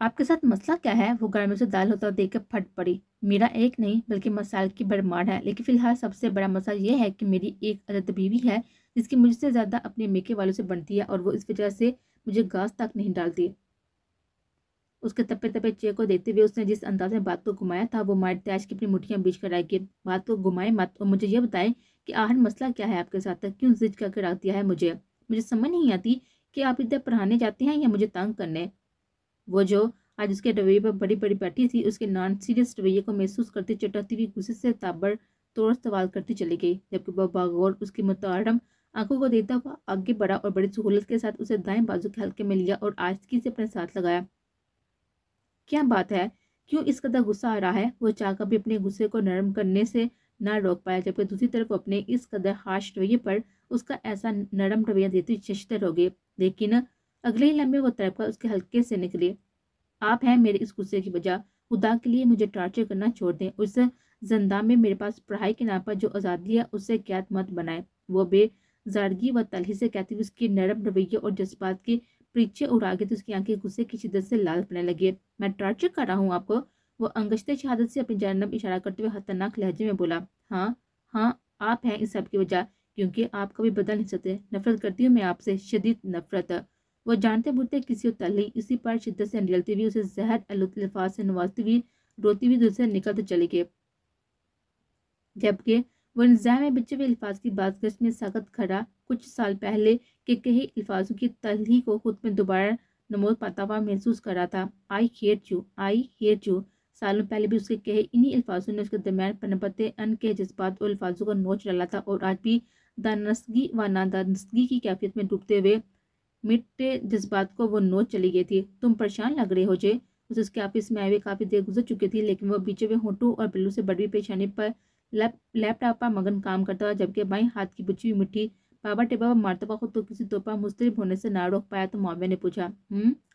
آپ کے ساتھ مسئلہ کیا ہے؟ وہ گرمی سے دال ہوتا دیکھ کر پھٹ پڑی۔ میرا ایک نہیں بلکہ مسائل کی بھرمار ہے، لیکن فی الحال سب سے بڑا مسئلہ یہ ہے کہ میری ایک عدد بیوی ہے جس کی مجھ سے زیادہ اپنے میکے والوں سے بنتی ہے، اور وہ اس وجہ سے مجھے گاس تک نہیں ڈالتی۔ اس کے تپے تپے چہرے کو دیکھتے ہوئے اس نے جس انداز میں بات کو گھمایا تھا وہ مائر تیش کی اپنی مٹھیاں بیچ کر آئے گی۔ بات کو گھمائے مت اور مجھے یہ بتائیں کہ آخر مسئلہ کیا ہے آپ کے ساتھ؟ کیوں ضد کر کے رکھ دیا ہے مجھے سمجھ نہیں آتی کہ آپ ادھر پڑھانے جاتے ہیں یا مجھے تنگ کرنے۔ وہ جو آج اس کے رویے پر بڑی بڑی بیٹھی تھی، اس کے نان سیریس رویے کو محسوس کرتی چٹاتی ہوئی غصے سے تابڑ توڑ سوال کرتی چلی گئی، جبکہ وہ باغور اس کی متعارم آنکھوں کو دیکھتا ہوا آگے بڑھا اور بڑی سہولت کے ساتھ اسے دائیں بازو کے حلقے میں لیا اور آہستگی سے اپنے ساتھ لگایا۔ کیا بات ہے؟ کیوں اس قدر غصہ آ رہا ہے؟ وہ چاہ کر بھی اپنے غصے کو نرم کرنے سے نہ روک پایا، جبکہ دوسری طرف اپنے اس قدر ہارش رویے پر اس کا ایسا نرم رویہ دیتی ششدر ہو گئی۔ لیکن اگلے ہی لمحے وہ تڑپ کر اس کے حلقے سے نکلی۔ آپ ہیں میرے اس غصے کی وجہ۔ خدا کے لیے مجھے ٹارچر کرنا چھوڑ دیں۔ اس زندان میں میرے پاس پڑھائی کے نام پر جو آزادی ہے اس سے قید مت بنائیں۔ وہ بے زاردگی و تلخی سے کہتی ہوئی اس کی نرم رویے اور جذبات کے پریچے اڑا گئے تو اس کی آنکھیں غصے کی شدت سے لال پڑنے لگی۔ میں ٹارچر کر رہا ہوں آپ کو؟ وہ انگشتے شہادت سے اپنی جانب اشارہ کرتے ہوئے خطرناک لہجے میں بولا۔ ہاں ہاں، آپ ہیں اس سب کی وجہ، کیونکہ آپ کبھی بدل نہیں سکتے۔ نفرت کرتی ہوں میں آپ سے، شدید نفرت۔ وہ جانتے بوجھتے کسی تلی اسی پر شدت سے انڈیلتی ہوئی اسے زہر آلود الفاظ سے نوازتی ہوئی روتی ہوئی دل سے نکلتے چلی گئی، جبکہ وہ انزاح میں بچے ہوئے الفاظ کی بازگشت میں سخت کھڑا کچھ سال پہلے کے کہے الفاظوں کی تلخی کو خود میں دوبارہ نمود پاتا ہوا محسوس کر رہا تھا۔ I hate you, I hate you. سالوں پہلے بھی اس کے کہے انہی الفاظوں نے اس کے درمیان پنپتے ان کے جذبات اور الفاظوں کو نوچ ڈالا تھا، اور آج بھی دانستگی و نادانستگی کی کیفیت میں ڈوبتے ہوئے مٹے جذبات کو وہ نوچ چلی گئی تھی۔ تم پریشان لگ رہے ہو جے؟ اس کے آفس میں آئے ہوئے کافی دیر گزر چکی تھی، لیکن وہ بیچے ہوئے ہونٹوں اور بلو سے بڑی پیشانی پر لیپ ٹاپ پر مگن کام کرتا تھا، جبکہ بائیں ہاتھ کی بچی ہوئی مٹھی پاور ٹیبل پر مارتا ہوا خود کو کسی طور مضطرب ہونے سے نہ روک پایا تو معاویہ نے پوچھا،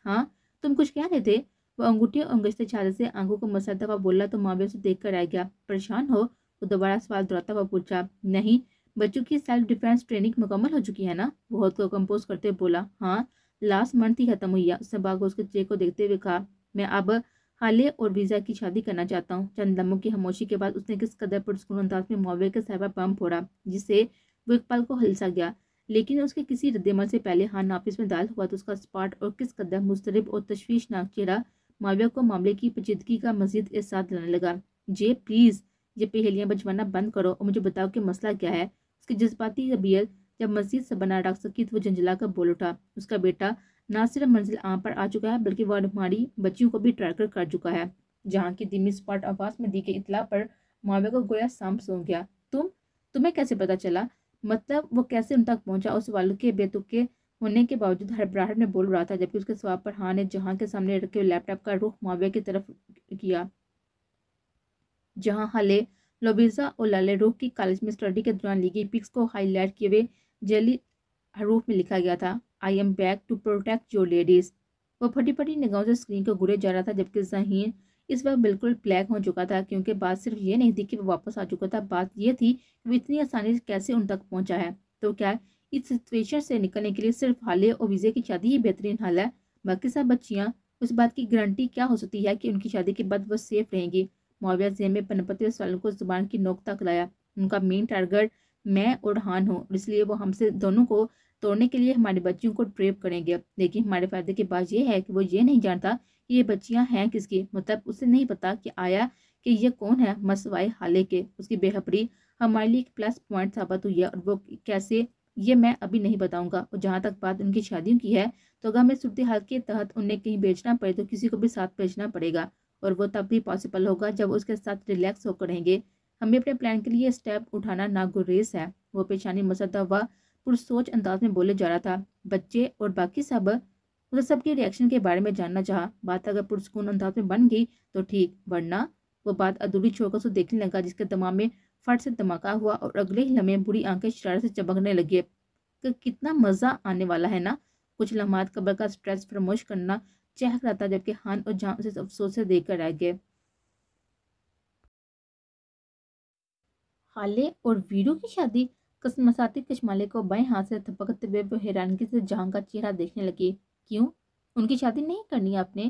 ہاں تم کچھ کہہ رہے تھے؟ وہ انگوٹھی اور انگشتے چھالے سے آنکھوں کو مسلتا ہوا بولا تو معاویہ اسے دیکھ کر رہ گیا۔ پریشان ہو؟ وہ دوبارہ سوال دہراتا ہوا پوچھا۔ نہیں، بچوں کی سیلف ڈیفینس ٹریننگ مکمل ہو چکی ہے نا؟ وہ خود کو کمپوز کرتے بولا۔ ہاں، لاسٹ منتھ ہی ختم ہوئی ہے۔ اس نے باغوش کے چہرے کو دیکھتے ہوئے کہا۔ میں اب حالے اور ویزا کی شادی کرنا چاہتا ہوں۔ چند لمحوں کی خاموشی کے بعد اس نے کس قدر پرسکون انداز میں معاویہ کے سر پر بم پھوڑا جس سے وہ ایک پل کو ہلسا گیا، لیکن اس کے کسی رد عمل سے پہلے ہاں نافذ میں داخل ہوا تو اس کا اسپاٹ اور کس قدر مضطرب اور تشویشناک چہرہ معاویہ کو معاملے کی پیچیدگی کا مزید احساس دلانے لگا۔ جے پلیز یہ پہیلیاں بجوانا بند کرو اور مجھے بتاؤ کہ مسئلہ کیا ہے۔ اس کی جذباتی طبیعت جب مزید سے بنا رکھ سکی تو وہ جھنجھلا کر بول اٹھا۔ اس کا بیٹا نہ صرف منزل عام پر آ چکا ہے بلکہ وہ ہماری بچیوں کو بھی ٹریکر کر چکا ہے، جہاں کی دھیمی سپاٹ آواز میں دی گئی اطلاع پر معاویہ کو گویا سانپ سونگ گیا۔ تمہیں کیسے پتا چلا؟ مطلب وہ کیسے ان تک پہنچا؟ اس والد کے بے تکے ہونے کے باوجود ہڑبڑاہٹ میں بول رہا تھا، جبکہ اس کے سوال پر ہاں نے جہاں کے سامنے رکھے ہوئے لیپ ٹاپ کا رخ معاویہ کی طرف کیا، جہاں حالے لوبیزا اور لالے روح کی کالج میں اسٹڈی کے دوران لی گئی پکس کو ہائی لائٹ کیے ہوئے جیلی حروف میں لکھا گیا تھا، I am back to protect your ladies. وہ پھٹی پھٹی نگاہوں سے اسکرین کو گھورے جا رہا تھا، جبکہ ذہین اس وقت بالکل بلیک ہو چکا تھا، کیونکہ بات صرف یہ نہیں تھی کہ وہ واپس آ چکا تھا، بات یہ تھی کہ وہ اتنی آسانی سے کیسے ان تک پہنچا ہے۔ تو کیا اس سچویشن سے نکلنے کے لیے صرف حالے اور ویزے کی شادی ہی بہترین حل ہے؟ باقی سب بچیاں، اس بات کی گارنٹی کیا ہو سکتی ہے کہ ان کی شادی کے بعد وہ سیف رہیں گی؟ معاویہ ذہن میں پنپتے سوالوں کو زبان کی نوک تک لایا۔ ان کا مین ٹارگٹ میں اور ہان ہوں، اور اس لیے وہ ہم سے دونوں کو توڑنے کے لیے ہماری بچیوں کو ٹریپ کریں گے، لیکن ہمارے فائدے کی بات یہ ہے کہ وہ یہ نہیں جانتا کہ یہ بچیاں ہیں کس کی، مطلب اسے نہیں پتا کہ آیا کہ یہ کون ہے مسوائے حالے کے۔ اس کی بے خبری ہمارے لیے ایک پلس پوائنٹ ثابت ہوئی ہے، اور وہ کیسے یہ میں ابھی نہیں بتاؤں گا۔ اور جہاں تک بات ان کی شادیوں کی ہے تو اگر ہمیں صورتحال کے تحت انہیں کہیں بھیجنا پڑے تو کسی کو بھی ساتھ بھیجنا پڑے گا، اور وہ تب بھی پاسبل ہوگا جب وہ اس کے ساتھ ریلیکس ہو کر رہیں گے۔ ہمیں اپنے پلان کے لیے اسٹیپ اٹھانا ناگزیر ہے۔ وہ پیشانی مسدہ ہوا پرسوچ انداز میں بولے جا رہا تھا۔ بچے اور باقی سب، اسے سب کے ریاکشن کے بارے میں جاننا چاہا۔ بات اگر پرسکون انداز میں بن گئی تو ٹھیک، ورنہ وہ بات ادھوری چھوڑ کر اسے دیکھنے لگا، جس کے دماغ میں فٹ سے دھماکہ ہوا اور اگلے ہی لمحے بری آنکھیں شرارت سے چمکنے لگی کہ کتنا مزہ آنے والا ہے نا۔ کچھ لمحات قبل کا سٹریس فراموش کرنا چہک رہا تھا، جبکہ ہان اور جہاں اسے افسوس سے دیکھ کر رہ گئے۔ حالے اور ویرو کی شادی؟ قسمساتی کشمالے کو بائیں ہاتھ سے تھپکتے ہوئے وہ حیرانگی سے جہاں کا چہرہ دیکھنے لگی۔ کیوں؟ ان کی شادی نہیں کرنی آپ نے؟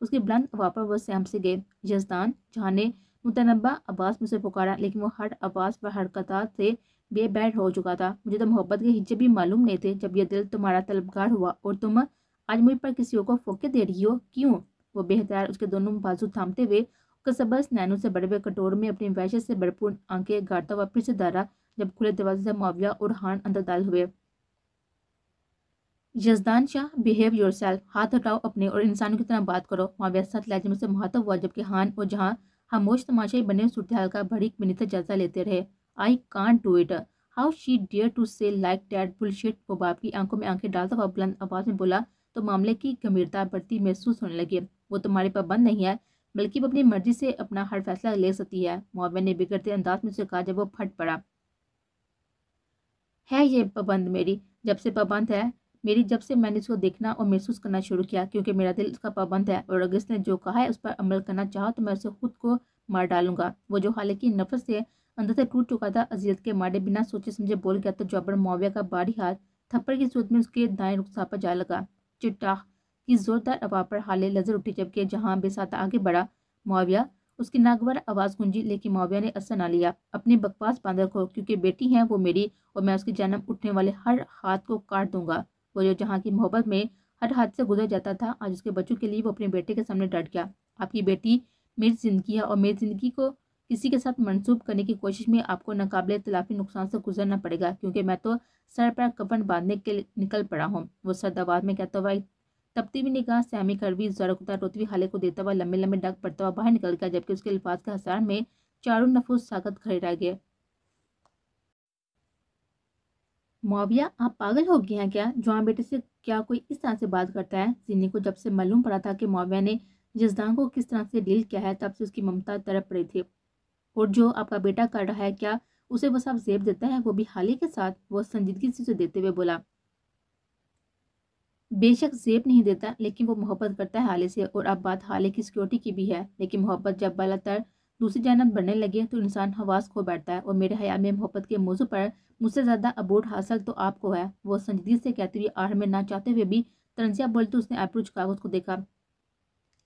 اس کی بلند آواز پر وہ سہم سے گئے۔ یزدان جہاں نے متنبع آواز میں سے پکارا، لیکن وہ ہر آواز پر حرکات سے بے بیٹ ہو چکا تھا۔ مجھے تو محبت کے ہجے بھی معلوم نہیں تھے جب یہ دل تمہارا طلبگار ہوا، اور تم آج مجھ پر کسی اور کو فوقیت دے رہی ہو، کیوں؟ وہ بے اختیار اس کے دونوں بازو تھامتے ہوئے سبز نینوں سے بڑے ہوئے کٹوروں میں اپنی وحشت سے بھرپور آنکھیں گاڑتا ہوا پھر سے دارا جب کھلے دروازے سے معاویہ اور ہان اندر داخل ہوئے۔ یزدان شاہ، بہیو یور سیلف، ہاتھ ہٹاؤ اپنے اور انسانوں کی طرح بات کرو، معاویہ سخت لہجے میں سے مخاطب ہوا، جبکہ ہان اور جہاں خاموش تماشائی بنے صورتحال کا بڑی منت جائزہ لیتے رہے۔ I can't do it, how she dare to say like that bullshit. وہ باپ کی آنکھوں میں آنکھیں ڈالتا ہوا بلند آواز میں بولا تو معاملے کی گمبھیرتا بڑھتی محسوس ہونے لگی۔ وہ تمہاری پابند نہیں ہے، بلکہ وہ اپنی مرضی سے اپنا ہر فیصلہ لے سکتی ہے، معاویہ نے بگڑتے انداز میں سے کہا جب وہ پھٹ پڑا۔ ہے یہ پابند میری جب سے پابند ہے، میری جب سے میں نے اس کو دیکھنا اور محسوس کرنا شروع کیا، کیونکہ میرا دل اس کا پابند ہے، اور اگر اس نے جو کہا ہے اس پر عمل کرنا چاہا تو میں اسے خود کو مار ڈالوں گا۔ وہ جو حالے کی نفس سے اندر سے ٹوٹ چکا تھا، اذیت کے مارے بنا سوچے سمجھے بول گیا تو جابر معاویہ کا باری ہاتھ تھپڑ کی صورت میں اس کے دائیں رخسار پر جا لگا۔ چٹاخ کی زوردار آواز پر حالے لرز اٹھی، جبکہ جہاں بے ساتھ آگے بڑھا معاویہ، اس کی ناگوار آواز گونجی، لیکن معاویہ نے اثر نہ لیا۔ اپنی بکواس بند رکھو، کیونکہ بیٹی ہے وہ میری، اور میں اس کی جانب اٹھنے والے ہر ہاتھ کو کاٹ دوں گا۔ وہ جو جہاں کی محبت میں ہر ہاتھ سے گزر جاتا تھا، آج اس کے بچوں کے لیے وہ اپنے بیٹے کے سامنے ڈٹ گیا۔ آپ کی بیٹی میری زندگی ہے، اور میری زندگی کو کسی کے ساتھ منسوب کرنے کی کوشش میں آپ کو ناقابل تلافی نقصان سے گزرنا پڑے گا، کیونکہ میں تو سر پر کفن باندھنے کے نکل پڑا ہوں۔ وہ سرد آواز میں کہتا ہوا تپتی ہوئی نگاہ سیامی کڑوی زارکتا روتی ہوئی حالے کو دیتا ہوا لمبے لمبے ڈگ پڑتا ہوا باہر نکل گیا، جبکہ اس کے الفاظ کے حصار میں چاروں نفوس ساکت کھڑے رہ گئے۔ معاویہ، آپ پاگل ہو گئے ہیں کیا؟ جوان بیٹے سے کیا کوئی اس طرح سے بات کرتا ہے؟ زینی کو جب سے معلوم پڑا تھا کہ معاویہ نے یزدان کو کس طرح سے ڈیل کیا ہے، تب سے اس کی ممتا تڑپ پڑی تھی۔ اور جو آپ کا بیٹا کر رہا ہے، کیا اسے وہ صاحب زیب دیتا ہے، وہ بھی حالے کے ساتھ؟ وہ سنجیدگی سے اسے دیتے ہوئے بولا۔ بے شک زیب نہیں دیتا، لیکن وہ محبت کرتا ہے حالے سے، اور اب بات حالے کی سیکیورٹی کی بھی ہے۔ لیکن محبت جب بالا تر دوسری جانب بڑھنے لگے تو انسان حواس کھو بیٹھتا ہے، اور میرے خیال میں محبت کے موضوع پر مجھ سے زیادہ عبور حاصل تو آپ کو ہے۔ وہ سنجیدگی سے کہتے ہوئے آڑ میں نہ چاہتے ہوئے بھی طنزیہ بولتے اس نے ایپروچ کاغذ کو دیکھا۔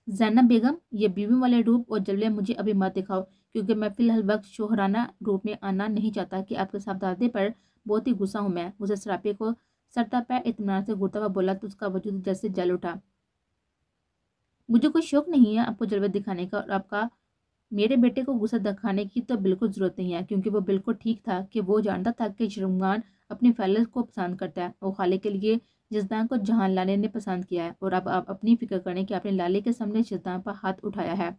زینب بیگم، یہ بیویوں والے روپ اور جلوے مجھے ابھی مت دکھاؤ، کیونکہ میں فی الحال وقت شوہرانہ روپ میں آنا نہیں چاہتا کہ آپ کے صاحبزادے پر بہت ہی غصہ ہوں میں۔ اسے سراپے کو سرتا پیر اطمینان سے گھورتا ہوا بولا تو اس کا وجود جیسے جل اٹھا۔ مجھے کوئی شوق نہیں ہے آپ کو جلوے دکھانے کا، اور آپ کا میرے بیٹے کو غصہ دکھانے کی تو بالکل ضرورت نہیں ہے، کیونکہ وہ بالکل ٹھیک تھا کہ وہ جانتا تھا کہ شرمگان اپنی فیلز کو پسند کرتا ہے، اور خالے کے لیے یزدان کو جہان لانے نے پسند کیا ہے، اور اب آپ اپنی فکر کریں کہ آپ نے لالے کے سامنے یزدان پر ہاتھ اٹھایا ہے۔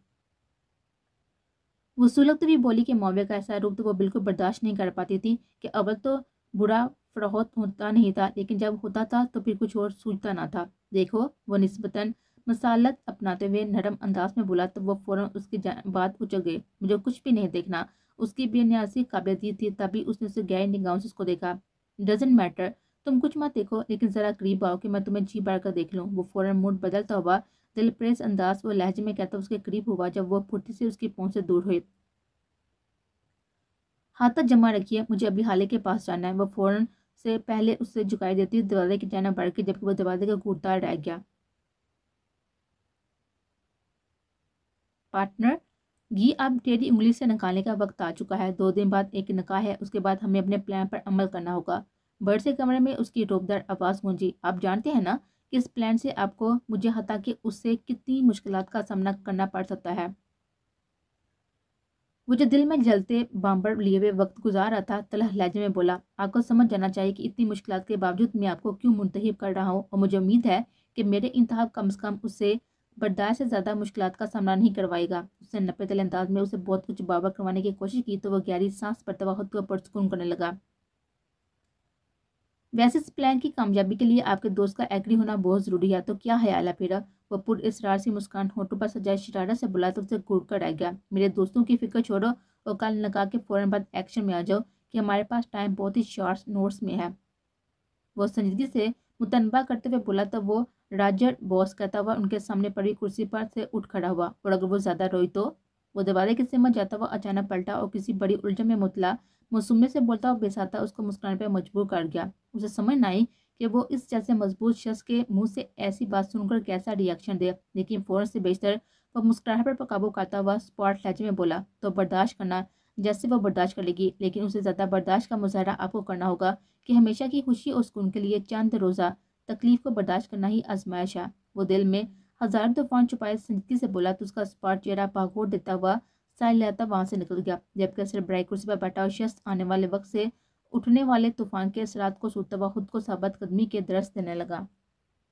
وہ سلگتے بھی بولی کہ معاویہ کا ایسا روپ تو وہ بالکل برداشت نہیں کر پاتی تھی، کہ اول تو برا فروخت ہوتا نہیں تھا، لیکن جب ہوتا تھا تو پھر کچھ اور سوچتا نہ تھا۔ دیکھو، وہ نسبتاً مسالت اپناتے ہوئے نرم انداز میں بولا تو وہ فوراً اس کی بات اچل گئی۔ مجھے کچھ بھی نہیں دیکھنا۔ اس کی بے نیازی قابلیت تھی، تبھی اس نے اسے گہری نگاہوں سے اس کو دیکھا۔ ڈزنٹ میٹر، تم کچھ مت دیکھو، لیکن ذرا قریب آؤ کہ میں تمہیں جی بھر کر دیکھ لوں۔ وہ فوراً موڈ بدلتا ہوا دل پریز انداز اور لہجے میں کہتا اس کے قریب ہوا، جب وہ پھرتی سے اس کی پہنچ سے دور ہوئی۔ ہاتھ جمع رکھیے، مجھے ابھی حالے کے پاس جانا ہے۔ وہ فوراً سے پہلے اس سے جھکائی دیتی دروازے کی جانب بڑھ کے، جبکہ وہ دروازے کا گھورتا رہ گیا۔ پارٹنر گی، اب تیری انگلی سے نکالنے کا وقت آ چکا ہے۔ 2 دن بعد ایک نکاح ہے، اس کے بعد ہمیں اپنے پلان پر عمل کرنا ہوگا۔ بڑے سے کمرے میں اس کی روبدار آواز گونجی۔ آپ جانتے ہیں نا کہ اس پلان سے آپ کو، مجھے حتیٰ کہ اس سے کتنی مشکلات کا سامنا کرنا پڑ سکتا ہے۔ وہ جو دل میں جلتے بامبر لیے ہوئے وقت گزار رہا تھا، تلخ لہجے میں بولا، آپ کو سمجھ جانا چاہیے کہ اتنی مشکلات کے باوجود میں آپ کو کیوں منتخب کر رہا ہوں، اور مجھے امید ہے کہ میرے انتخاب کم از کم اس سے برداشت سے زیادہ مشکلات کا سامنا نہیں کروائے گا۔ اس نے نپے تلے انداز میں اسے بہت کچھ باور کروانے کی کوشش کی تو وہ گہری سانس بھرتا ہوا خود کو پرسکون کرنے لگا۔ ویسے اس پلان کی کامیابی کے لیے آپ کے دوست کا ایگری ہونا بہت ضروری ہے، تو کیا خیال ہے پھر؟ وہ پر اسرار سی مسکان ہونٹوں پر سجائے شرارت سے بلا تو اسے گھور کر رہ گیا۔ میرے دوستوں کی فکر چھوڑو اور کل نکاح کے فوراً بعد ایکشن میں آ جاؤ، کہ ہمارے پاس ٹائم بہت ہی شارٹ نوٹس میں ہے۔ وہ سنجیدگی سے متنبہ کرتے ہوئے بولا تو وہ راجر باس کہتا ہوا ان کے سامنے پڑی کرسی پر سے اٹھ کھڑا ہوا، اور اگر وہ زیادہ روئی تو؟ وہ دروازے کے سمت جاتا ہوا اچانک پلٹا اور کسی بڑی الجھن میں مبتلا معصومیت سے بولتا ہوا بے ساتھ اس کو مسکرانے پر مجبور کر گیا۔ اسے سمجھ نہ آئی کہ وہ اس جیسے مضبوط شخص کے منہ سے ایسی بات سن کر کیسا ری ایکشن دے، لیکن فوراً سے بیشتر وہ مسکراہٹ پر قابو کرتا ہوا اسپاٹ لہجے میں بولا، تو برداشت کرنا جیسے وہ برداشت کر لے گی، لیکن اسے زیادہ برداشت کا مظاہرہ آپ کو کرنا ہوگا کہ ہمیشہ کی خوشی اور سکون کے لیے چند روزہ تکلیف کو برداشت کرنا ہی آزمائش ہے۔ وہ دل میں ہزار طوفان چھپائے سنجیدگی سے بولا تو اس کا اسپاٹ چہرہ بھاگوڑ دیتا ہوا سائل لیتا وہاں سے نکل گیا، جبکہ سر برائی کرسی پر بیٹھا ہوا شخص آنے والے وقت سے اٹھنے والے طوفان کے اثرات کو سوچتا ہوا خود کو ثابت قدمی کے درس دینے لگا۔